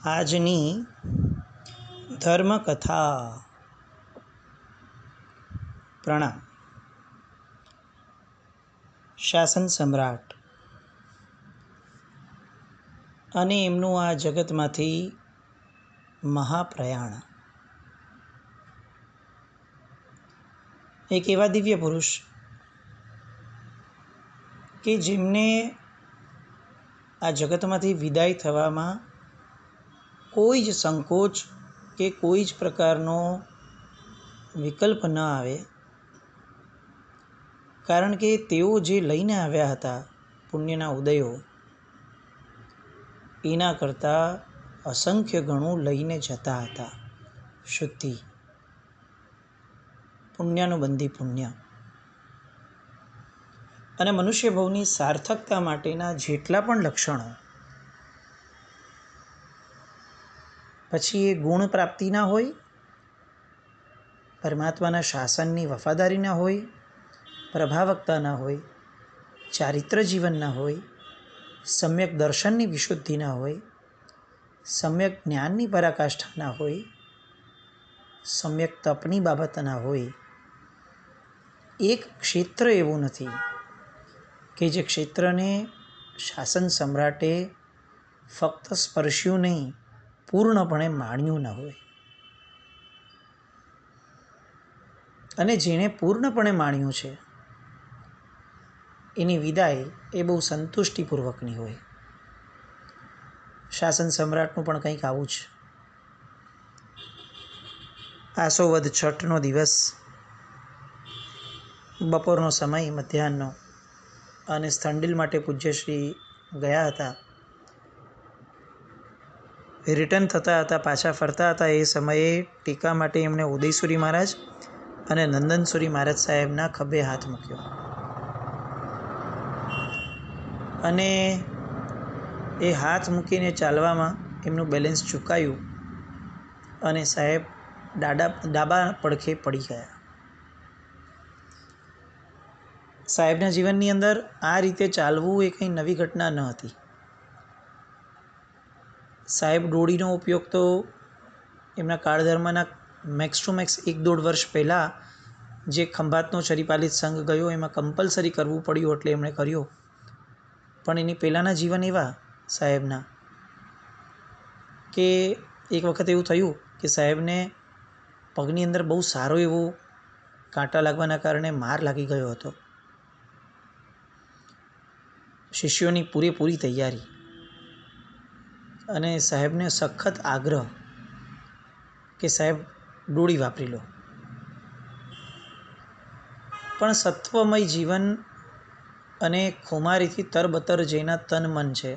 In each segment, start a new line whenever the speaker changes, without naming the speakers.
આજની ધર્મકથા. પ્રણામ. શાસન સમ્રાટ અને એમનું આ જગતમાંથી મહાપ્રયાણ. એક એવા દિવ્ય પુરુષ કે જેમને આ જગતમાંથી વિદાય થવામાં કોઈ જ સંકોચ કે કોઈ જ પ્રકારનો વિકલ્પ ન આવે, કારણ કે તેઓ જે લઈને આવ્યા હતા પુણ્યના ઉદયો, એના કરતાં અસંખ્ય ગણું લઈને જતા હતા. શુદ્ધિ, પુણ્યાનુબંધી પુણ્ય અને મનુષ્ય ભવની સાર્થકતા માટેના જેટલા પણ લક્ષણો, પછી એ ગુણ પ્રાપ્તિના હોય, પરમાત્માના શાસનની વફાદારીના હોય, પ્રભાવકતાના હોય, ચારિત્ર જીવનના હોય, સમ્યક દર્શનની વિશુદ્ધિના હોય, સમ્યક જ્ઞાનની પરાકાષ્ઠાના હોય, સમ્યક તપની બાબતના હોય. એક ક્ષેત્ર એવું નથી કે જે ક્ષેત્રને શાસન સમ્રાટે ફક્ત સ્પર્શ્યું નહીં, પૂર્ણપણે માણ્યું ન હોય. અને જેણે પૂર્ણપણે માણ્યું છે એની વિદાય એ બહુ સંતુષ્ટિપૂર્વકની હોય. શાસન સમ્રાટનું પણ કંઈક આવું જ. આસો વદ છઠનો દિવસ, બપોરનો સમય, મધ્યાહનનો, અને સ્થંડિલ માટે પૂજ્યશ્રી ગયા હતા. રિટર્ન થતા હતા, પાછા ફરતા હતા. એ સમયે ટીકા માટે એમણે ઉદયસુરી મહારાજ અને નંદનસુરી મહારાજ સાહેબના ખભે હાથ મૂક્યો અને એ હાથ મૂકીને ચાલવામાં એમનું બેલેન્સ ચૂકાયું અને સાહેબ ડાબા પડખે પડી ગયા. સાહેબના જીવનની અંદર આ રીતે ચાલવું એ કંઈ નવી ઘટના ન હતી. સાહેબ ડોળીનો ઉપયોગ તો એમના કાળધર્મના મેક્સ ટુ મેક્સ 1-1.5 વર્ષ પહેલાં જે ખંભાતનો ચરિપાલિત સંઘ ગયો એમાં કમ્પલસરી કરવું પડ્યું એટલે એમણે કર્યો. પણ એની પહેલાંના જીવન એવા સાહેબના કે એક વખત એવું થયું કે સાહેબને પગની અંદર બહુ સારો એવો કાંટા લાગવાના કારણે માર લાગી ગયો હતો. શિષ્યોની પૂરેપૂરી તૈયારી અને સાહેબને સખત આગ્રહ કે સાહેબ ડોળી વાપરી લો. પણ સત્વમય જીવન અને ખુમારીથી તરબતર જેના તન મન છે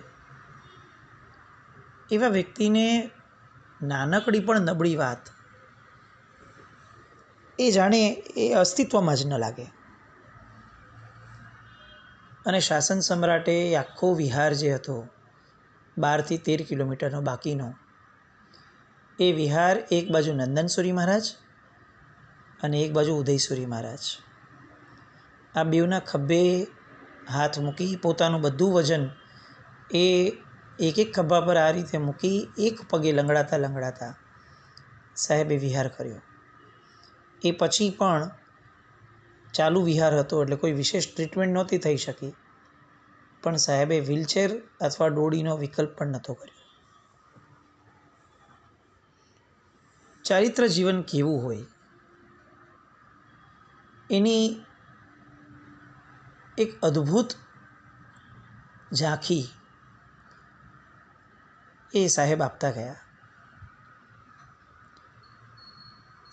એવા વ્યક્તિને નાનકડી પણ નબળી વાત એ જાણે એ અસ્તિત્વમાં જ ન લાગે. અને શાસન સમ્રાટે આખો વિહાર જે હતો 12 થી 13 કિલોમીટરનો બાકીનો, એ વિહાર એક બાજુ નંદનસુરી મહારાજ અને એક બાજુ ઉદયસુરી મહારાજ, આ બેવના ખભે હાથ મૂકી પોતાનું બધું વજન એ એક એક ખભા પર આ રીતે મૂકી એક પગે લંગડાતા સાહેબે વિહાર કર્યો. એ પછી પણ ચાલુ વિહાર હતો એટલે કોઈ વિશેષ ટ્રીટમેન્ટ નહોતી થઈ શકી, પણ સાહેબે વ્હીલચેર અથવા ડોળીનો વિકલ્પ પણ નહોતો કર્યો. ચારિત્ર જીવન કેવું હોય એની એક અદ્ભુત ઝાંખી એ સાહેબ આપતા ગયા.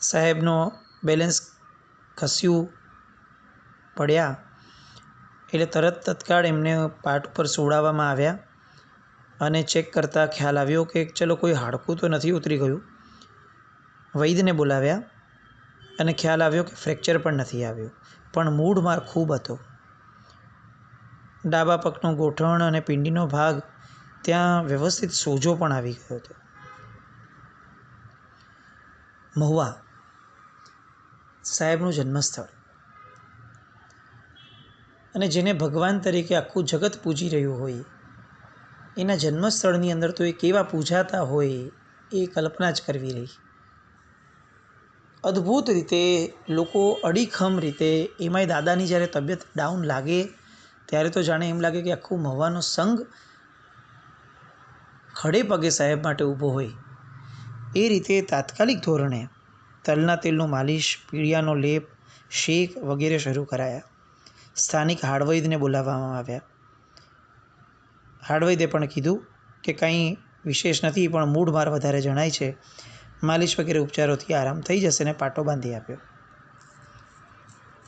સાહેબનો બેલેન્સ ખસ્યું, પડ્યા એટલે તત્કાળ એમને પાટ ઉપર સુવડાવવામાં આવ્યા અને ચેક કરતાં ખ્યાલ આવ્યો કે ચલો કોઈ હાડકું તો નથી ઉતરી ગયું. વૈદ્યને બોલાવ્યા અને ખ્યાલ આવ્યો કે ફ્રેક્ચર પણ નથી આવ્યું, પણ મૂળ માર ખૂબ હતો. ડાબા પગનું ગોઠણ અને પિંડીનો ભાગ ત્યાં વ્યવસ્થિત સોજો પણ આવી ગયો હતો. મહુવા સાહેબનું જન્મસ્થળ અને જેને ભગવાન તરીકે આખું જગત પૂજી રહ્યું હોય એના જન્મસ્થળની અંદર તો એ કેવા પૂજાતા હોય એ કલ્પના જ કરવી રહી. અદ્ભુત રીતે લોકો અડીખમ રીતે, એમાંય દાદાની જ્યારે તબિયત ડાઉન લાગે ત્યારે તો જાણે એમ લાગે કે આખું મહવાનો સંઘ ખડે પગે સાહેબ માટે ઊભો હોય. એ રીતે તાત્કાલિક ધોરણે તલના તેલનું માલિશ, પીળિયાનો લેપ, શેક વગેરે શરૂ કરાયા. સ્થાનિક હાડવૈદને બોલાવવામાં આવ્યા. હાડવૈદે પણ કીધું કે કંઈ વિશેષ નથી, પણ મૂઢ માર વધારે જણાય છે, માલિશ વગેરે ઉપચારોથી આરામ થઈ જશે ને પાટો બાંધી આપ્યો.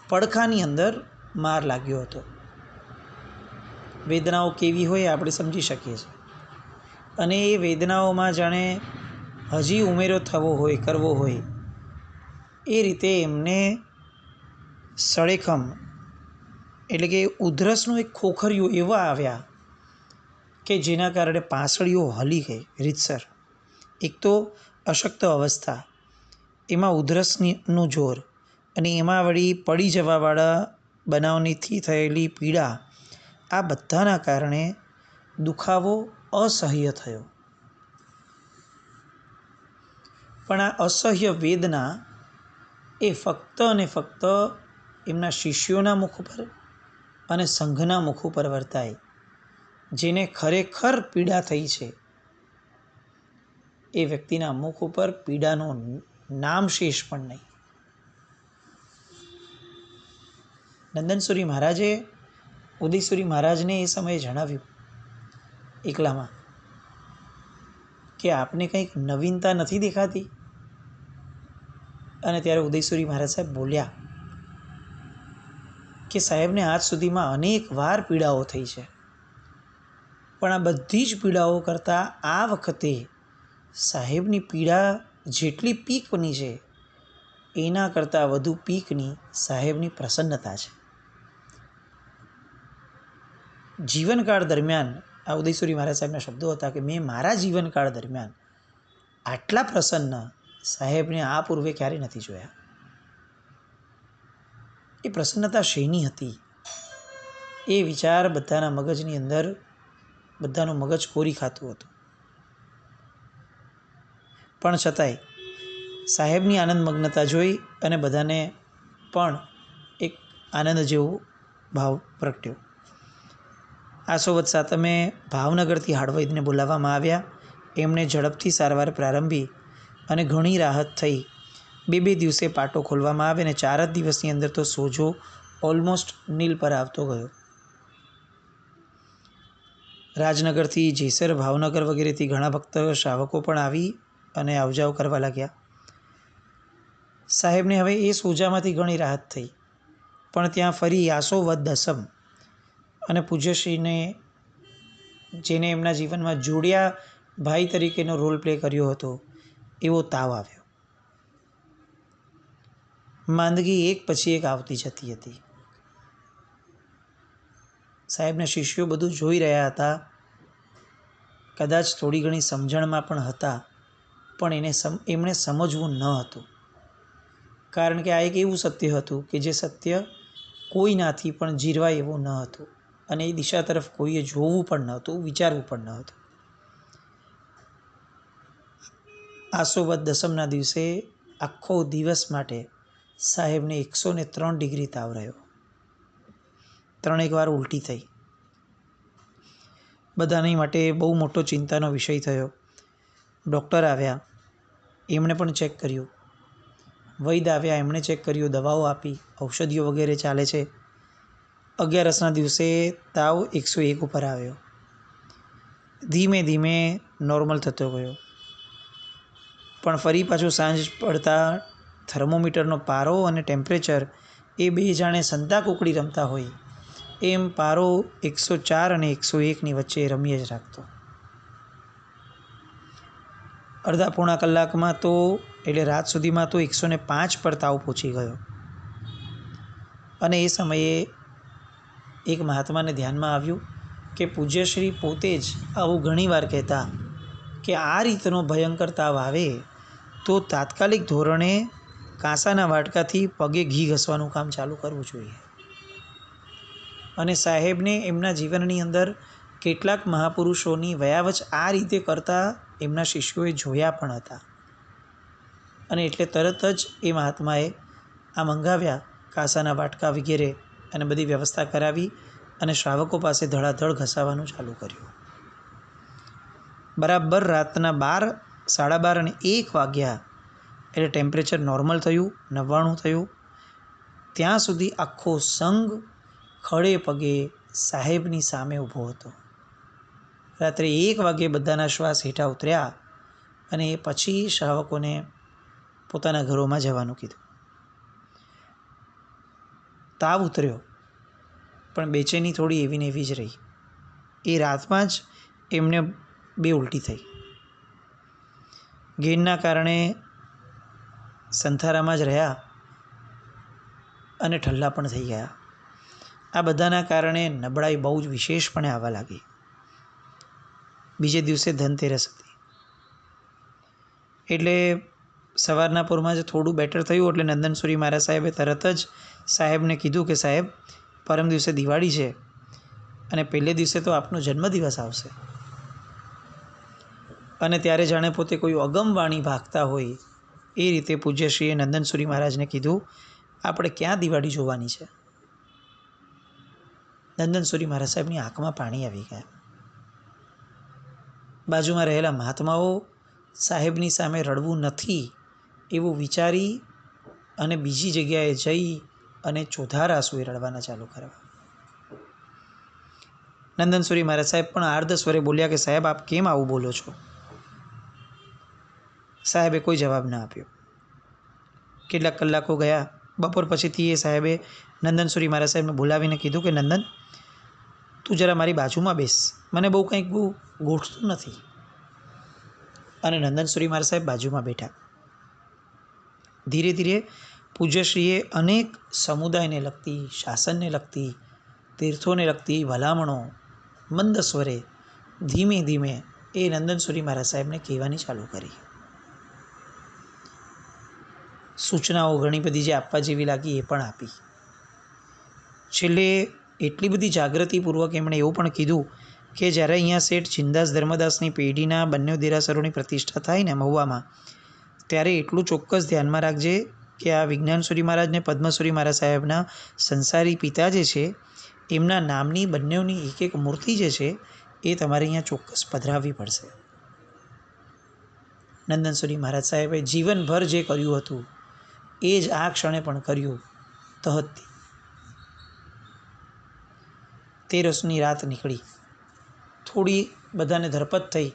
પડખાની અંદર માર લાગ્યો હતો. વેદનાઓ કેવી હોય આપણે સમજી શકીએ છીએ. અને એ વેદનાઓમાં જાણે હજી ઉમેરો થવો હોય, કરવો હોય, એ રીતે એમને સળેખમ એટલે કે ઉધરસનું એક ખોખરિયું એવા આવ્યા કે જેના કારણે પાંસળીઓ હલી ગઈ રીતસર. એક તો અશક્ત અવસ્થા, એમાં ઉધરસનું જોર, અને એમાં વળી પડી જવાવાળા બનાવનીથી થયેલી પીડા, આ બધાના કારણે દુખાવો અસહ્ય થયો. પણ આ અસહ્ય વેદના એ ફક્ત અને ફક્ત એમના શિષ્યોના મુખ ઉપર અને સંઘના મુખ ઉપર વર્તાય. જેને ખરેખર પીડા થઈ છે એ વ્યક્તિના મુખ ઉપર પીડાનું નામ શેષ પણ નહીં. નંદનસુરી મહારાજે ઉદયસુરી મહારાજને એ સમયે જણાવ્યું એકલામાં કે આપને કંઈક નવીનતા નથી દેખાતી? અને ત્યારે ઉદયસુરી મહારાજ સાહેબ બોલ્યા કે સાહેબને આજ સુધીમાં અનેક વાર પીડાઓ થઈ છે, પણ આ બધી જ પીડાઓ કરતાં આ વખતે સાહેબની પીડા જેટલી પીકની છે એના કરતાં વધુ પીકની સાહેબની પ્રસન્નતા છે. જીવનકાળ દરમિયાન આ ઉદયસુરી મહારાજ સાહેબના શબ્દો હતા કે મેં મારા જીવનકાળ દરમિયાન આટલા પ્રસન્ન સાહેબને આ પૂર્વે ક્યારેય નથી જોયા. એ પ્રસન્નતા શેની હતી એ વિચાર બધાના મગજની અંદર, બધાનું મગજ કોરી ખાતું હતું. પણ છતાંય સાહેબની આનંદ મગ્નતા જોઈ અને બધાને પણ એક આનંદ જેવો ભાવ પ્રગટ્યો. આસોવદ સાતમે ભાવનગરથી હાડવૈદને બોલાવવામાં આવ્યા. એમણે ઝડપથી સારવાર પ્રારંભી અને ઘણી રાહત થઈ. 2 દિવસે પાટો ખોલવામાં આવે અને 4 જ દિવસની અંદર તો સોજો ઓલમોસ્ટ નીલ પર આવતો ગયો. રાજનગરથી જેસર, ભાવનગર વગેરેથી ઘણા ભક્ત શ્રાવકો પણ આવી અને આવજાવ કરવા લાગ્યા. સાહેબને હવે એ સોજામાંથી ઘણી રાહત થઈ. પણ ત્યાં ફરી આસોવદ દસમ અને પૂજ્યશ્રીને, જેને એમના જીવનમાં જોડિયા ભાઈ તરીકેનો રોલ પ્લે કર્યો હતો, એવો તાવ આવ્યો. માંદગી એક પછી એક આવતી જતી હતી. સાહેબના શિષ્યો બધું જોઈ રહ્યા હતા, કદાચ થોડી ઘણી સમજણમાં પણ હતા, પણ એમણે સમજવું ન હતું. કારણ કે આ એક એવું સત્ય હતું કે જે સત્ય કોઈનાથી પણ જીરવાય એવું ન હતું, અને એ દિશા તરફ કોઈએ જોવું પણ નહોતું, વિચારવું પણ ન હતું. આસોવદ દસમના દિવસે આખો દિવસ માટે સાહેબને 103 ડિગ્રી તાવ રહ્યો. 3 વાર ઉલટી થઈ. બધાની માટે બહુ મોટો ચિંતાનો વિષય થયો. ડૉક્ટર આવ્યા, એમણે પણ ચેક કર્યું. વૈદ આવ્યા, એમણે ચેક કર્યું, દવાઓ આપી, ઔષધિઓ વગેરે ચાલે છે. 11ના દિવસે તાવ 101 ઉપર આવ્યો. ધીમે ધીમે નોર્મલ થતો ગયો. પણ ફરી પાછું સાંજ પડતા થર્મોમીટરનો પારો અને ટેમ્પરેચર એ બે જાણે સંતા કુકડી રમતા હોય એમ પારો 104 અને 101ની વચ્ચે રમીએ જ રાખતો. અડધા પોણા કલાકમાં તો, એટલે રાત સુધીમાં તો 105 પર તાવ પહોંચી ગયો. અને એ સમયે એક મહાત્માને ધ્યાનમાં આવ્યું કે પૂજ્યશ્રી પોતે જ આવું ઘણીવાર કહેતા કે આ રીતનો ભયંકર તાવ આવે તો તાત્કાલિક ધોરણે કાંસાના વાટકાથી પગે ઘી ઘસવાનું કામ ચાલુ કરવું જોઈએ. અને સાહેબને એમના જીવનની અંદર કેટલાક મહાપુરુષોની વયાવચ આ રીતે કરતા એમના શિષ્યોએ જોયા પણ હતા. અને એટલે તરત જ એ મહાત્માએ આ મંગાવ્યા કાંસાના વાટકા વગેરે અને બધી વ્યવસ્થા કરાવી અને શ્રાવકો પાસે ધડાધડ ઘસાવાનું ચાલુ કર્યું. બરાબર રાતના 12, 12:30 અને 1 વાગ્યા એટલે ટેમ્પરેચર નોર્મલ થયું, 99 થયું. ત્યાં સુધી આખો સંઘ ખડે પગે સાહેબની સામે ઊભો હતો. રાત્રે 1 વાગ્યે બધાના શ્વાસ હેઠા ઉતર્યા અને એ પછી શ્રાવકોને પોતાના ઘરોમાં જવાનું કીધું. તાવ ઉતર્યો, પણ બેચેની થોડી એવી ને એવી જ રહી. એ રાતમાં જ એમને 2 ઉલટી થઈ. ઘેનના કારણે સંથારામાં જ રહ્યા અને ઠલ્લા પણ થઈ ગયા. આ બધાના કારણે નબળાઈ બહુ જ વિશેષપણે આવવા લાગી. બીજે દિવસે ધનતેરસ હતી એટલે સવારના પૂરમાં જ થોડું બેટર થયું એટલે નંદનસુરી મહારાજ સાહેબે તરત જ સાહેબને કીધું કે સાહેબ, પરમ દિવસે દિવાળી છે અને પહેલે દિવસે તો આપનો જન્મદિવસ આવશે. અને ત્યારે જાણે પોતે કોઈ અગમવાણી ભાગતા હોય એ રીતે પૂજ્યશ્રીએ નંદનસુરી મહારાજને કીધું, આપણે ક્યાં દિવાળી જોવાની છે? નંદનસુરી મહારાજ સાહેબની આંખમાં પાણી આવી ગયા. બાજુમાં રહેલા મહાત્માઓ સાહેબની સામે રડવું નથી એવું વિચારી અને બીજી જગ્યાએ જઈ અને ચોધાર આંસુએ રડવાના ચાલુ કરવા. નંદનસુરી મહારાજ સાહેબ પણ આર્ધ સ્વરે બોલ્યા કે સાહેબ, આપ કેમ આવું બોલો છો? સાહેબે કોઈ જવાબ ના આપ્યો. કેટલાક કલાકો ગયા. બપોર પછીથી એ સાહેબે નંદનસુરી મહારાજ સાહેબને બોલાવીને કીધું કે નંદન, તું જરા મારી બાજુમાં બેસ, મને બહુ કંઈક ગોઠતું નથી. અને નંદનસુરી મહારાજ સાહેબ બાજુમાં બેઠા. ધીરે ધીરે પૂજ્યશ્રીએ અનેક સમુદાયને લગતી, શાસનને લગતી, તીર્થોને લગતી ભલામણો મંદ સ્વરે ધીમે ધીમે એ નંદનસુરી મહારાજ સાહેબને કહેવાની ચાલુ કરી. સૂચનાઓ ઘણી બધી જે આપવા જેવી લાગી એ પણ આપી. છેલ્લે એટલી બધી જાગૃતિપૂર્વક એમણે એવું પણ કીધું કે જ્યારે અહીંયા શેઠ ચિનદાસ ધર્મદાસની પેઢીના બંને દેરાસરોની પ્રતિષ્ઠા થાય ને મહુવામાં, ત્યારે એટલું ચોક્કસ ધ્યાનમાં રાખજે કે આ વિજ્ઞાનસુરી મહારાજ ને પદ્મસુરી મહારાજ સાહેબના સંસારી પિતા જે છે એમના નામની બંનેની એક એક મૂર્તિ જે છે એ તમારે અહીંયા ચોક્કસ પધરાવવી પડશે. નંદનસુરી મહારાજ સાહેબે જીવનભર જે કર્યું હતું એ જ આ ક્ષણે પણ કર્યું. તહતથી 13ની રાત નીકળી. થોડી બધાને ધરપત થઈ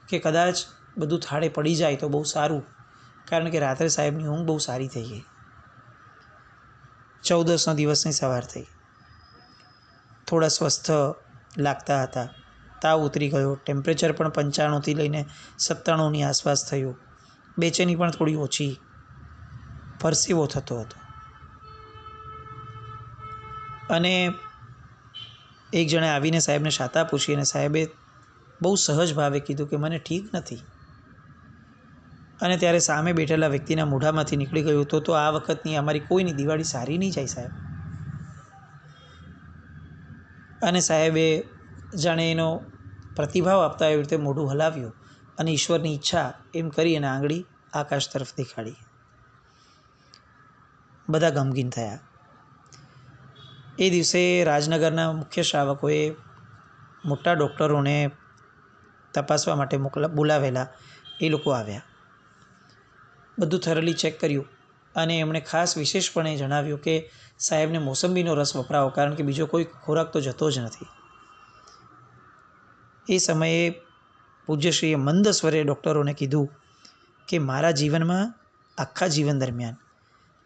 કે કદાચ બધું થાળે પડી જાય તો બહુ સારું, કારણ કે રાત્રે સાહેબની ઊંઘ બહુ સારી થઈ ગઈ. 14ના દિવસની સવાર થઈ. થોડા સ્વસ્થ લાગતા હતા. તાવ ઉતરી ગયો. ટેમ્પરેચર પણ 95થી લઈને 97ની આસપાસ થયું. બેચેની પણ થોડી ઓછી. પરસેવો થતો હતો. અને એક જણે આવીને સાહેબને શાતા પૂછી અને સાહેબે બહુ સહજ ભાવે કીધું કે મને ઠીક નથી. અને ત્યારે સામે બેઠેલા વ્યક્તિના મોઢામાંથી નીકળી ગયું, તો આ વખતની અમારી કોઈની દિવાળી સારી નહીં જાય સાહેબ. અને સાહેબે જાણે એનો પ્રતિભાવ આપતા એવી રીતે મોઢું હલાવ્યું અને ઈશ્વરની ઈચ્છા એમ કરી અને આંગળી આકાશ તરફ દેખાડી. બધા ગમગીન થયા. એ દિવસે રાજનગરના મુખ્ય શ્રાવકોએ મોટા ડૉક્ટરોને તપાસવા માટે બોલાવેલા. એ લોકો આવ્યા. બધું થરલી ચેક કર્યું અને એમણે ખાસ વિશેષપણે જણાવ્યું કે સાહેબને મોસંબીનો રસ વપરાવો, કારણ કે બીજો કોઈ ખોરાક તો જતો જ નથી. એ સમયે પૂજ્યશ્રીએ મંદ સ્વરે ડૉક્ટરોને કીધું કે મારા જીવનમાં આખા જીવન દરમિયાન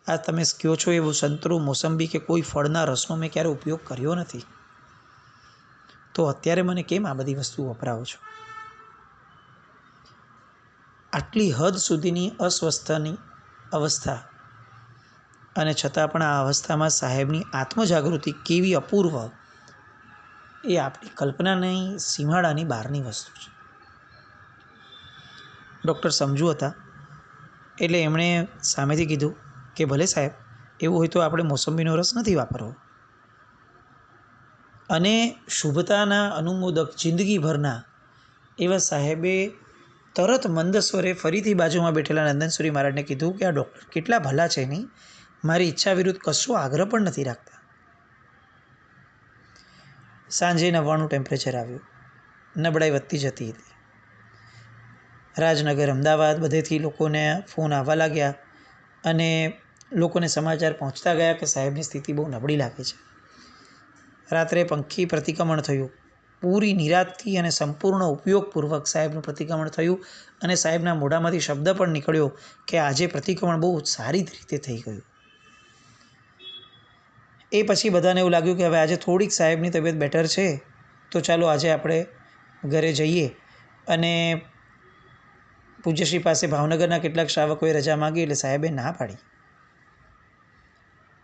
આ તમે કહો છો એવું સંતરું, મોસંબી કે કોઈ ફળના રસનો મેં ક્યારે ઉપયોગ કર્યો નથી, તો અત્યારે મને કેમ આ બધી વસ્તુ વપરાવો છો? આટલી હદ સુધીની અસ્વસ્થની અવસ્થા અને છતાં પણ આ અવસ્થામાં સાહેબની આત્મજાગૃતિ કેવી અપૂર્વ, એ આપણી કલ્પનાની સીમાડાની બહારની વસ્તુ છે. ડૉક્ટર સમજુ હતા એટલે એમણે સામેથી કીધું કે ભલે સાહેબ, એવું હોય તો આપણે મોસંબીનો રસ નથી વાપરવો. અને શુભતાના અનુમોદક જિંદગીભરના એવા સાહેબે તરત મંદ સ્વરે ફરીથી બાજુમાં બેઠેલા નંદનસુરી મહારાજને કીધું કે આ ડૉક્ટર કેટલા ભલા છે નહીં, મારી ઈચ્છા વિરુદ્ધ કશો આગ્રહ પણ નથી રાખતા. સાંજે 99 ટેમ્પરેચર આવ્યું. નબળાઈ વધતી જતી હતી. રાજનગર, અમદાવાદ બધેથી લોકોને ફોન આવવા લાગ્યા અને લોકોને સમાચાર પહોંચતા ગયા કે સાહેબની સ્થિતિ બહુ નબળી લાગે છે. રાત્રે પંખી પ્રતિક્રમણ થયું. પૂરી નિરાંતથી અને સંપૂર્ણ ઉપયોગપૂર્વક સાહેબનું પ્રતિક્રમણ થયું અને સાહેબના મોઢામાંથી શબ્દ પણ નીકળ્યો કે આજે પ્રતિક્રમણ બહુ સારી રીતે થઈ ગયું. એ પછી બધાને એવું લાગ્યું કે હવે આજે થોડીક સાહેબની તબિયત બેટર છે, તો ચાલો આજે આપણે ઘરે જઈએ. અને પૂજ્યશ્રી પાસે ભાવનગરના કેટલાક શ્રાવકોએ રજા માગી એટલે સાહેબે ના પાડી.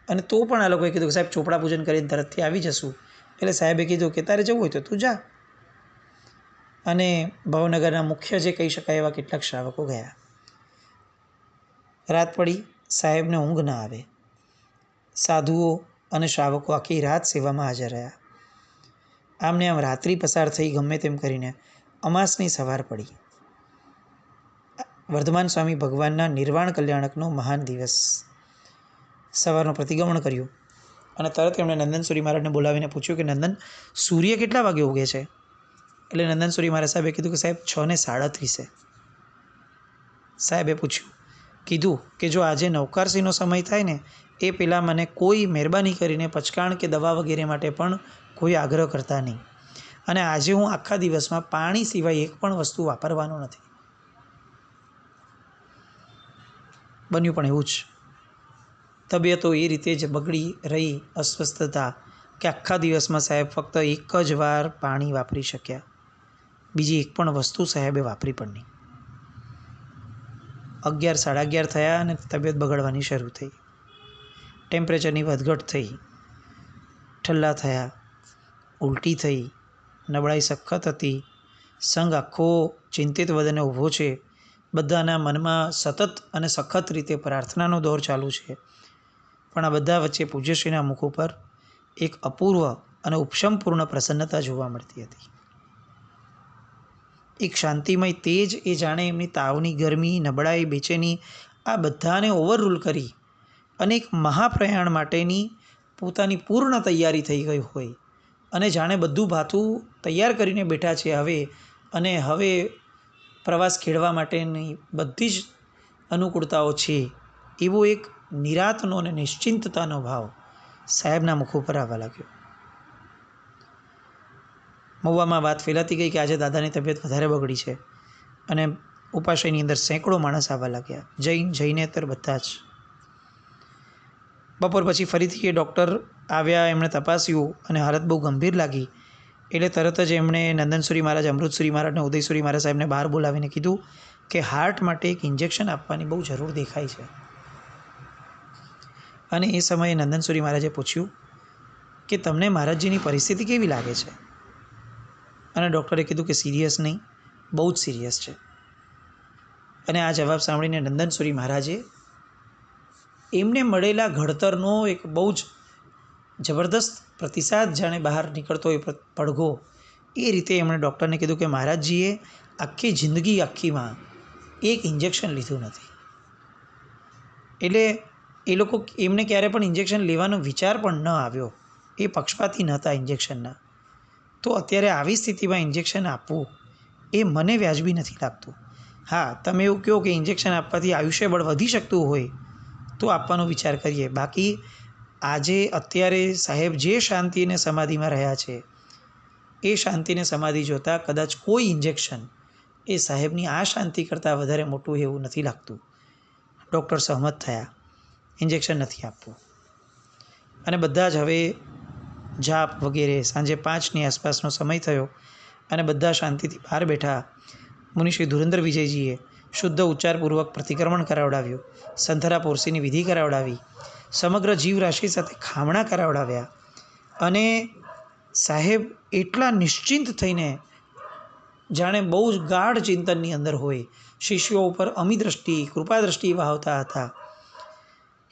અને તો પણ આ લોકોએ કીધું કે સાહેબ ચોપડા પૂજન કરીને તરતથી આવી જશું. એટલે સાહેબે કીધું કે તારે જવું હોય તો તું જા. અને ભાવનગરના મુખ્ય જે કહી શકાય એવા કેટલાક શ્રાવકો ગયા. રાત પડી, સાહેબને ઊંઘ ના આવે. સાધુઓ અને શ્રાવકો આખી રાત સેવામાં હાજર રહ્યા. આમને આમ રાત્રિ પસાર થઈ ગમે તેમ કરીને અમાસની સવાર પડી. વર્ધમાન સ્વામી ભગવાનના નિર્વાણ કલ્યાણકનો મહાન દિવસ. સવારનું પ્રતિગમન કર્યું અને તરત એમણે નંદનસુરી મહારાજને બોલાવીને પૂછ્યું કે નંદન, સૂર્ય કેટલા વાગે ઉગે છે? એટલે નંદનસુરી મહારાજ સાહેબે કીધું કે સાહેબ 6:37. સાહેબે કીધું કે જો આજે નવકારસીનો સમય થાય ને એ પહેલાં મને કોઈ મહેરબાની કરીને પચકાણ કે દવા વગેરે માટે પણ કોઈ આગ્રહ કરતા નહીં. અને આજે હું આખા દિવસમાં પાણી સિવાય એક પણ વસ્તુ વાપરવાનો નથી. બન્યું પણ એવું જ. તબિયતો એ રીતે જ બગડી રહી, અસ્વસ્થતા, કે આખા દિવસમાં સાહેબ ફક્ત એક જ વાર પાણી વાપરી શક્યા. બીજી એક પણ વસ્તુ સાહેબે વાપરી પણ નહીં. 11, 11:30 થયા અને તબિયત બગડવાની શરૂ થઈ. ટેમ્પરેચરની વધઘટ થઈ, ઠલ્લા થયા, ઉલટી થઈ, નબળાઈ સખત હતી. સંઘ આખો ચિંતિત વદને ઊભો છે. બધાના મનમાં સતત અને સખત રીતે પ્રાર્થનાનો દોર ચાલુ છે. પણ આ બધા વચ્ચે પૂજ્યશ્રીના મુખ ઉપર એક અપૂર્વ અને ઉપશમપૂર્ણ પ્રસન્નતા જોવા મળતી હતી. એક શાંતિમય તેજ, એ જાણે એમની તાવની ગરમી, નબળાઈ, બેચેની આ બધાને ઓવરરૂલ કરી અને એક મહાપ્રયાણ માટેની પોતાની પૂર્ણ તૈયારી થઈ ગઈ હોય અને જાણે બધું ભાથું તૈયાર કરીને બેઠા છે હવે. અને હવે પ્રવાસ ખેડવા માટેની બધી જ અનુકૂળતાઓ છે. એવો એક નિરાંતનો અને નિશ્ચિંતતાનો ભાવ સાહેબના મુખ ઉપર આવવા લાગ્યો. મહુવામાં વાત ફેલાતી ગઈ કે આજે દાદાની તબિયત વધારે બગડી છે અને ઉપાશ્રયની અંદર સેંકડો માણસ આવવા લાગ્યા. જૈન, જૈનેતર બધા જ. બપોર પછી ફરીથી એ ડૉક્ટર આવ્યા. એમણે તપાસ્યું અને હાલત બહુ ગંભીર લાગી. એટલે તરત જ એમણે નંદનસુરી મહારાજ, અમૃતસુરી મહારાજ અને ઉદયસુરી મહારાજ સાહેબને બહાર બોલાવીને કીધું કે હાર્ટ માટે એક ઇન્જેક્શન આપવાની બહુ જરૂર દેખાય છે. અને એ સમયે નંદનસુરી મહારાજે પૂછ્યું કે તમને મહારાજજીની પરિસ્થિતિ કેવી લાગે છે? અને ડૉક્ટરે કીધું કે સિરિયસ નહીં, બહુ જ સિરિયસ છે. અને આ જવાબ સાંભળીને નંદનસુરી મહારાજે એમને મળેલા ઘડતરનો એક બહુ જ જબરદસ્ત પ્રતિસાદ જાણે બહાર નીકળતો હોય પડઘો, એ રીતે એમણે ડૉક્ટરને કીધું કે મહારાજજીએ આખી જિંદગી આખીમાં એક ઇન્જેક્શન લીધું નથી. એટલે એ લોકો એમને ક્યારે પણ ઇન્જેક્શન લેવાનો વિચાર પણ ન આવ્યો. એ પક્ષપાતી નહોતા ઇન્જેક્શનના. તો અત્યારે આવી સ્થિતિમાં ઇન્જેક્શન આપવું એ મને વ્યાજબી નથી લાગતું. હા, તમે એવું કહો કે ઇન્જેક્શન આપવાથી આયુષ્યબળ વધી શકતું હોય તો આપવાનો વિચાર કરીએ. બાકી આજે અત્યારે સાહેબ જે શાંતિ અને સમાધિમાં રહ્યા છે, એ શાંતિને સમાધિ જોતાં કદાચ કોઈ ઇન્જેક્શન એ સાહેબની આ શાંતિ કરતાં વધારે મોટું એવું નથી લાગતું. ડૉક્ટર સહમત થયા, ઇન્જેક્શન નથી આપવું. અને બધા જ હવે જાપ વગેરે સાંજે 5ની આસપાસનો સમય થયો અને બધા શાંતિથી બહાર બેઠા. મુનિશ્રી ધુરંધર વિજયજીએ શુદ્ધ ઉચ્ચારપૂર્વક પ્રતિક્રમણ કરાવડાવ્યું, સંથરા પોરસીની વિધિ કરાવડાવી, સમગ્ર જીવરાશિ સાથે ખામણા કરાવડાવ્યા. અને સાહેબ એટલા નિશ્ચિંત થઈને જાણે બહુ જ ગાઢ ચિંતનની અંદર હોય, શિષ્યો ઉપર અમિદ્રષ્ટિ, કૃપાદ્રષ્ટિ વહાવતા હતા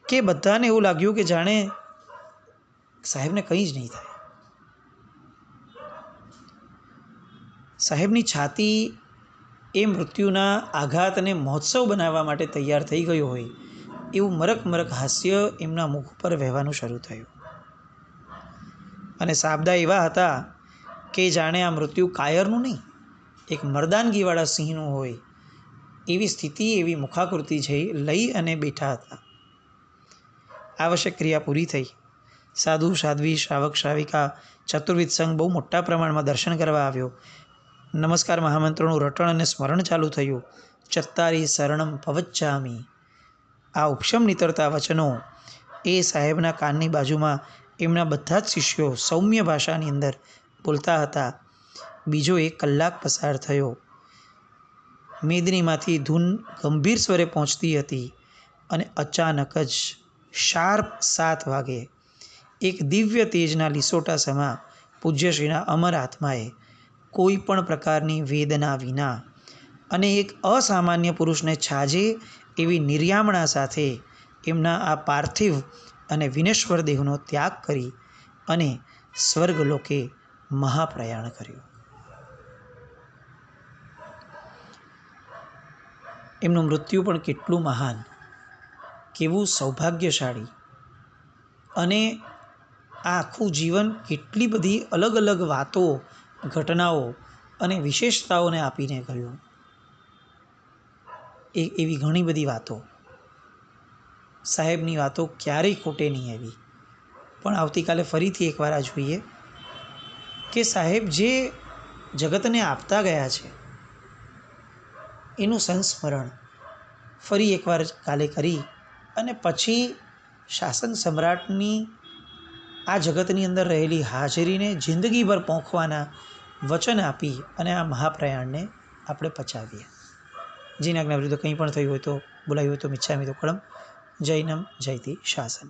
કે બધાને એવું લાગ્યું કે જાણે સાહેબને કંઈ જ નહીં થાય. સાહેબની છાતી એ મૃત્યુના આઘાતને મહોત્સવ બનાવવા માટે તૈયાર થઈ ગયો હોય એવું મરક મરક હાસ્ય એમના મુખ પર વહેવાનું શરૂ થયું. અને સાબદા એવા હતા કે જાણે આ મૃત્યુ કાયરનું નહીં, એક મર્દાનગીવાળા સિંહનું હોય એવી સ્થિતિ, એવી મુખાકૃતિ લઈ અને બેઠા હતા. આવશ્યક ક્રિયા પૂરી થઈ. સાધુ સાધ્વી, શ્રાવક શ્રાવિકા, ચતુર્વિધ સંઘ બહુ મોટા પ્રમાણમાં દર્શન કરવા આવ્યો. નમસ્કાર મહામંત્રોનું રટણ અને સ્મરણ ચાલુ થયું. ચત્તારી શરણમ પવચ્ચામી, આ ઉપશમ નીતરતા વચનો એ સાહેબના કાનની બાજુમાં એમના બધા જ શિષ્યો સૌમ્ય ભાષાની અંદર બોલતા હતા. બીજો 1 કલાક પસાર થયો. મેદનીમાંથી ધૂન ગંભીર સ્વરે પહોંચતી હતી અને અચાનક જ શાર્પ 7 વાગે એક દિવ્ય તેજના લીસોટા સમા પૂજ્યશ્રીના અમર આત્માએ કોઈ પણ પ્રકારની વેદના વિના અને એક અસામાન્ય પુરુષને છાજે એવી નિર્યામણા સાથે એમના આ પાર્થિવ અને વિનશ્વર દેહનો ત્યાગ કરી અને સ્વર્ગલોકે મહાપ્રયાણ કર્યું. એમનું મૃત્યુ પણ કેટલું મહાન, કેવું સૌભાગ્યશાળી, અને આ આખું જીવન કેટલી બધી અલગ અલગ વાતો, ઘટનાઓ અને વિશેષતાઓને આપીને ગયું. એવી ઘણી બધી વાતો, સાહેબની વાતો ક્યારેય ખોટે નહીં આવી. પણ આવતીકાલે ફરીથી એકવાર આ જોઈએ કે સાહેબ જે જગતને આપતા ગયા છે એનું સંસ્મરણ ફરી એકવાર કાલે કરી અને પછી શાસન સમ્રાટની આ જગતની અંદર રહેલી હાજરીને જિંદગીભર પોંખવાના વચન આપી અને આ મહાપ્રયાણને આપણે પચાવીએ. જીના જ્ઞાન વિરુદ્ધ કંઈ પણ થયું હોય તો, બોલાયું હોય તો મિચ્છામિ દુક્કડમ. જૈનમ જયતિ શાસન.